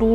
2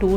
2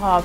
1/2